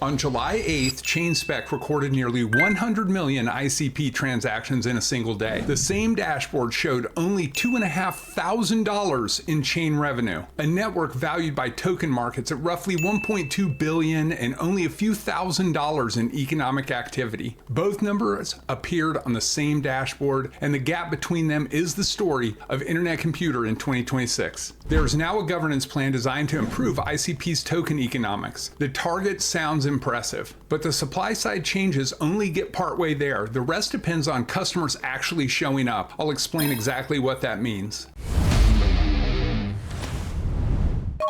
On July 8th, ChainSpec recorded nearly 100 million ICP transactions in a single day. The same dashboard showed only $2,500 in chain revenue, a network valued by token markets at roughly $1.2 billion and only a few $1,000s in economic activity. Both numbers appeared on the same dashboard, and the gap between them is the story of Internet Computer in 2026. There is now a governance plan designed to improve ICP's token economics. The target sounds impressive, but the supply side changes only get partway there. The rest depends on customers actually showing up. I'll explain exactly what that means.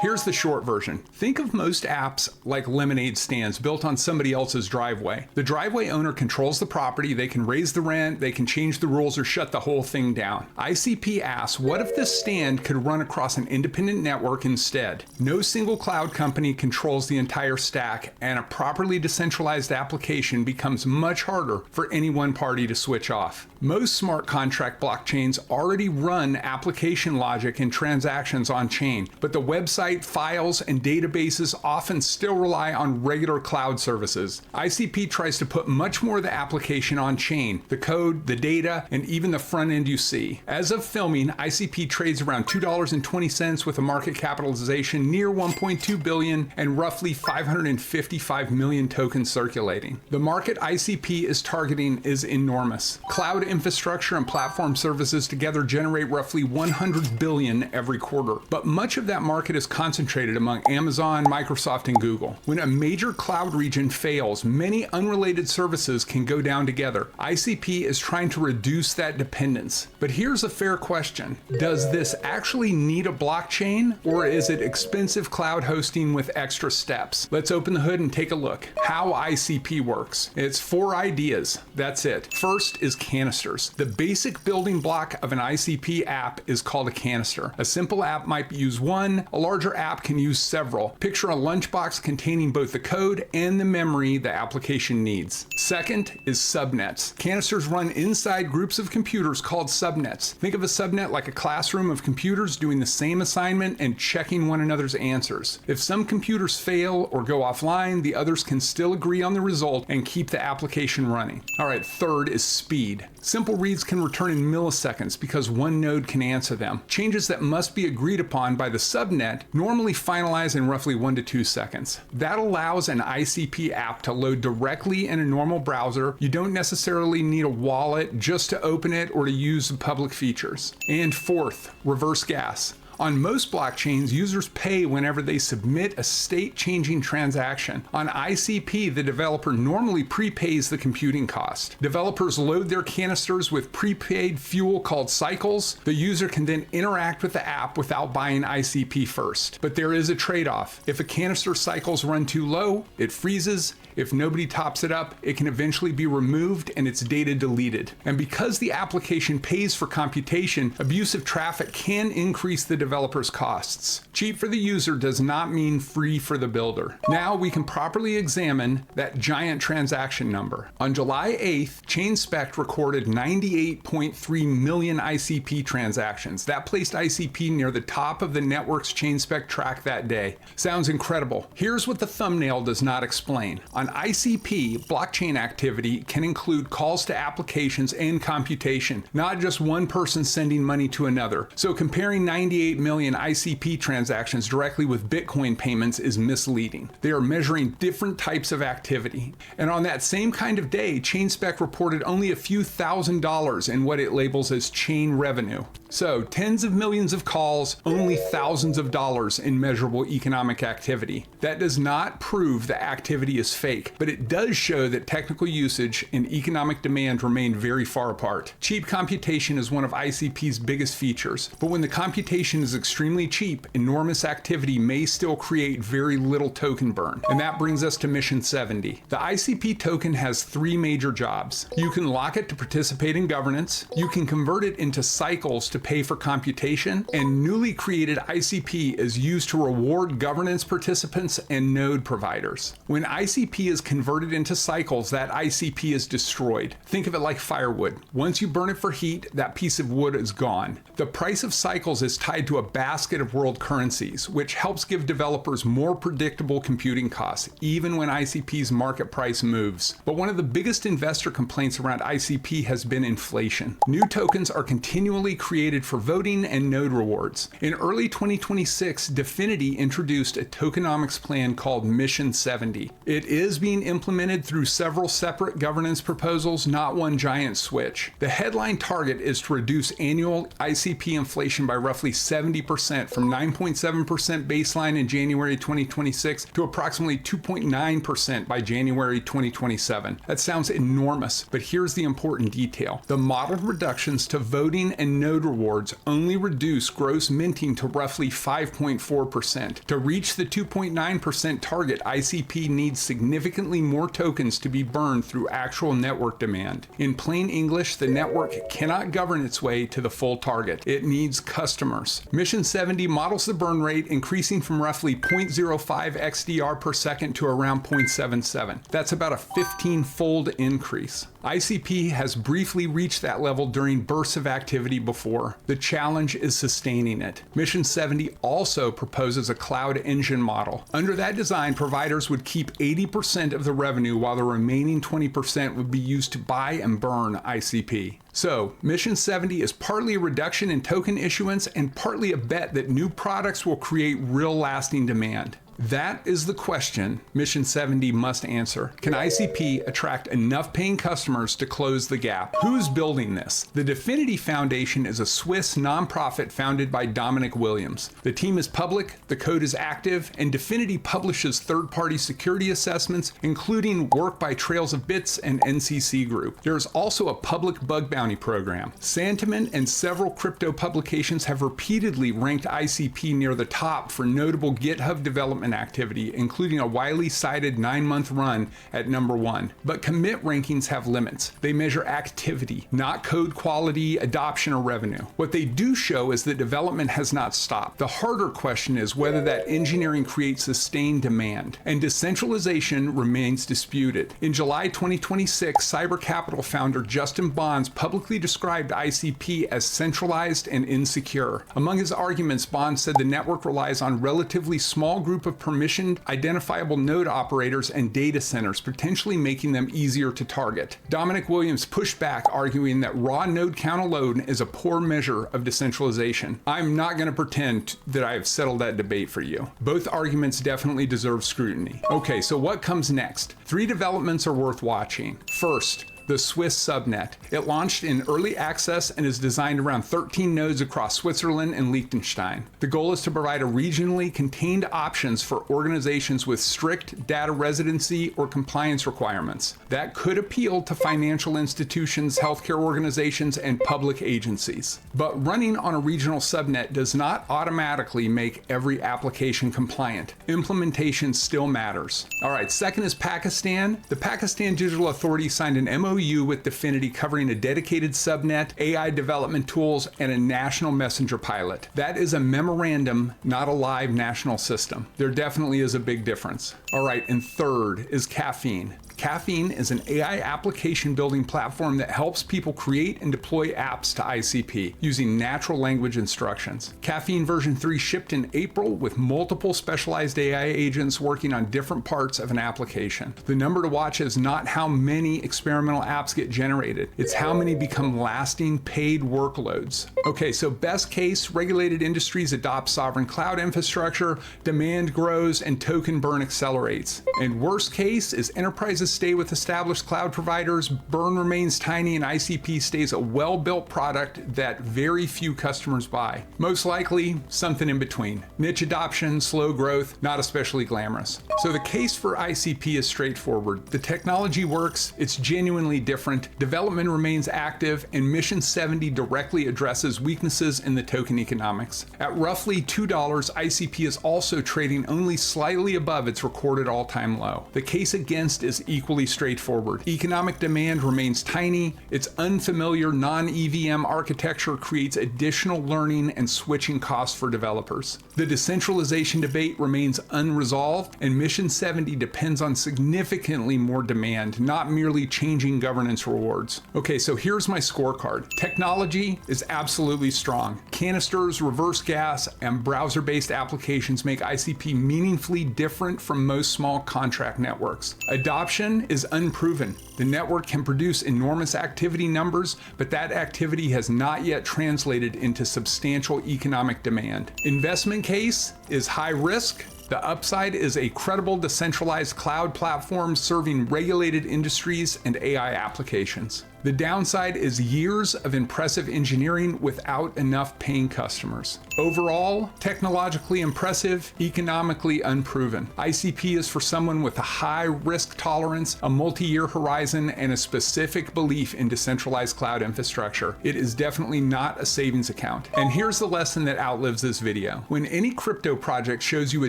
Here's the short version. Think of most apps like lemonade stands built on somebody else's driveway. The driveway owner controls the property, they can raise the rent, they can change the rules or shut the whole thing down. ICP asks, what if this stand could run across an independent network instead? No single cloud company controls the entire stack, and a properly decentralized application becomes much harder for any one party to switch off. Most smart contract blockchains already run application logic and transactions on chain, but the website, files, and databases often still rely on regular cloud services. ICP tries to put much more of the application on chain, the code, the data, and even the front end you see. As of filming, ICP trades around $2.20 with a market capitalization near $1.2 billion and roughly 555 million tokens circulating. The market ICP is targeting is enormous. Cloud infrastructure and platform services together generate roughly 100 billion every quarter, but much of that market is concentrated among Amazon, Microsoft, and Google. When a major cloud region fails, many unrelated services can go down together. ICP is trying to reduce that dependence. But here's a fair question. Does this actually need a blockchain, or is it expensive cloud hosting with extra steps? Let's open the hood and take a look. How ICP works. It's 4 ideas. That's it. First is canisters. The basic building block of an ICP app is called a canister. A simple app might use one, a larger app can use several. Picture a lunchbox containing both the code and the memory the application needs. Second is subnets. Canisters run inside groups of computers called subnets. Think of a subnet like a classroom of computers doing the same assignment and checking one another's answers. If some computers fail or go offline, the others can still agree on the result and keep the application running. All right, third is speed. Simple reads can return in milliseconds because one node can answer them. Changes that must be agreed upon by the subnet normally finalize in roughly 1 to 2 seconds. That allows an ICP app to load directly in a normal browser. You don't necessarily need a wallet just to open it or to use the public features. And fourth, reverse gas. On most blockchains, users pay whenever they submit a state-changing transaction. On ICP, the developer normally prepays the computing cost. Developers load their canisters with prepaid fuel called cycles. The user can then interact with the app without buying ICP first. But there is a trade-off. If a canister cycles run too low, it freezes. If nobody tops it up, it can eventually be removed and its data deleted. And because the application pays for computation, abusive traffic can increase the developer's costs. Cheap for the user does not mean free for the builder. Now we can properly examine that giant transaction number. On July 8th, ChainSpec recorded 98.3 million ICP transactions. That placed ICP near the top of the network's ChainSpec track that day. Sounds incredible. Here's what the thumbnail does not explain. On ICP, blockchain activity can include calls to applications and computation, not just one person sending money to another. So comparing 98 million ICP transactions directly with Bitcoin payments is misleading. They are measuring different types of activity. And on that same kind of day, ChainSpec reported only a few $1,000s in what it labels as chain revenue. So tens of millions of calls, only thousands of dollars in measurable economic activity. That does not prove the activity is fake, but it does show that technical usage and economic demand remain very far apart. Cheap computation is one of ICP's biggest features, but when the computation is extremely cheap, enormous activity may still create very little token burn. And that brings us to mission 70. The ICP token has 3 major jobs. You can lock it to participate in governance, you can convert it into cycles to pay for computation, and newly created ICP is used to reward governance participants and node providers. When ICP is converted into cycles, that ICP is destroyed. Think of it like firewood. Once you burn it for heat, that piece of wood is gone. The price of cycles is tied to into a basket of world currencies, which helps give developers more predictable computing costs, even when ICP's market price moves. But one of the biggest investor complaints around ICP has been inflation. New tokens are continually created for voting and node rewards. In early 2026, DFINITY introduced a tokenomics plan called Mission 70. It is being implemented through several separate governance proposals, not one giant switch. The headline target is to reduce annual ICP inflation by roughly 70% from 9.7% baseline in January 2026 to approximately 2.9% by January 2027. That sounds enormous, but here's the important detail. The modeled reductions to voting and node rewards only reduce gross minting to roughly 5.4%. To reach the 2.9% target, ICP needs significantly more tokens to be burned through actual network demand. In plain English, the network cannot govern its way to the full target. It needs customers. Mission 70 models the burn rate increasing from roughly 0.05 XDR per second to around 0.77. That's about a 15-fold increase. ICP has briefly reached that level during bursts of activity before. The challenge is sustaining it. Mission 70 also proposes a cloud engine model. Under that design, providers would keep 80% of the revenue while the remaining 20% would be used to buy and burn ICP. So, Mission 70 is partly a reduction in token issuance and partly a bet that new products will create real lasting demand. That is the question Mission 70 must answer. Can ICP attract enough paying customers to close the gap? Who's building this? The DFINITY Foundation is a Swiss nonprofit founded by Dominic Williams. The team is public, the code is active, and DFINITY publishes third-party security assessments, including work by Trails of Bits and NCC Group. There is also a public bug bounty program. Santiment and several crypto publications have repeatedly ranked ICP near the top for notable GitHub development activity, including a widely cited 9-month run at number 1. But commit rankings have limits. They measure activity, not code quality, adoption, or revenue. What they do show is that development has not stopped. The harder question is whether that engineering creates sustained demand, and decentralization remains disputed. In July 2026, Cyber Capital founder Justin Bonds publicly described ICP as centralized and insecure. Among his arguments, Bonds said the network relies on a relatively small group of permissioned, identifiable node operators and data centers, potentially making them easier to target. Dominic Williams pushed back, arguing that raw node count alone is a poor measure of decentralization. I'm not going to pretend that I have settled that debate for you. Both arguments definitely deserve scrutiny. Okay, so what comes next? 3 developments are worth watching. First, the Swiss Subnet. It launched in early access and is designed around 13 nodes across Switzerland and Liechtenstein. The goal is to provide a regionally contained options for organizations with strict data residency or compliance requirements. That could appeal to financial institutions, healthcare organizations, and public agencies. But running on a regional subnet does not automatically make every application compliant. Implementation still matters. All right, second is Pakistan. The Pakistan Digital Authority signed an MOU with DFINITY covering a dedicated subnet, AI development tools, and a national messenger pilot. That is a memorandum, not a live national system. There definitely is a big difference. All right, and third is Caffeine. Caffeine is an AI application building platform that helps people create and deploy apps to ICP using natural language instructions. Caffeine version 3 shipped in April with multiple specialized AI agents working on different parts of an application. The number to watch is not how many experimental apps get generated, it's how many become lasting paid workloads. Okay, so best case, regulated industries adopt sovereign cloud infrastructure, demand grows, and token burn accelerates. And worst case is enterprises stay with established cloud providers, burn remains tiny, and ICP stays a well-built product that very few customers buy. Most likely, something in between. Niche adoption, slow growth, not especially glamorous. So the case for ICP is straightforward. The technology works, it's genuinely different, development remains active, and Mission 70 directly addresses weaknesses in the token economics. At roughly $2, ICP is also trading only slightly above its recorded all-time low. The case against is equally straightforward. Economic demand remains tiny. Its unfamiliar non-EVM architecture creates additional learning and switching costs for developers. The decentralization debate remains unresolved, and Mission 70 depends on significantly more demand, not merely changing governance rewards. Okay, so here's my scorecard. Technology is absolutely strong. Canisters, reverse gas, and browser-based applications make ICP meaningfully different from most small contract networks. Adoption is unproven. The network can produce enormous activity numbers, but that activity has not yet translated into substantial economic demand. Investment case is high risk. The upside is a credible decentralized cloud platform serving regulated industries and AI applications. The downside is years of impressive engineering without enough paying customers. Overall, technologically impressive, economically unproven. ICP is for someone with a high risk tolerance, a multi-year horizon, and a specific belief in decentralized cloud infrastructure. It is definitely not a savings account. And here's the lesson that outlives this video. When any crypto project shows you a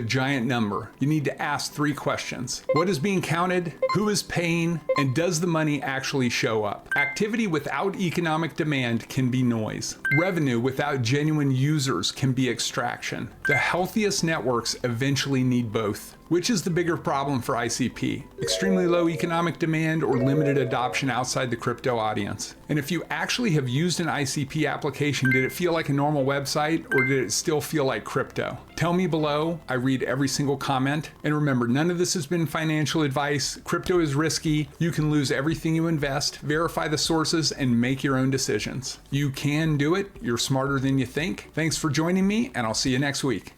giant number, you need to ask 3 questions. What is being counted? Who is paying? And does the money actually show up? Activity without economic demand can be noise. Revenue without genuine users can be extraction. The healthiest networks eventually need both. Which is the bigger problem for ICP? Extremely low economic demand or limited adoption outside the crypto audience? And if you actually have used an ICP application, did it feel like a normal website or did it still feel like crypto? Tell me below. I read every single comment. And remember, none of this has been financial advice. Crypto is risky. You can lose everything you invest. Verify the sources and make your own decisions. You can do it. You're smarter than you think. Thanks for joining me, and I'll see you next week.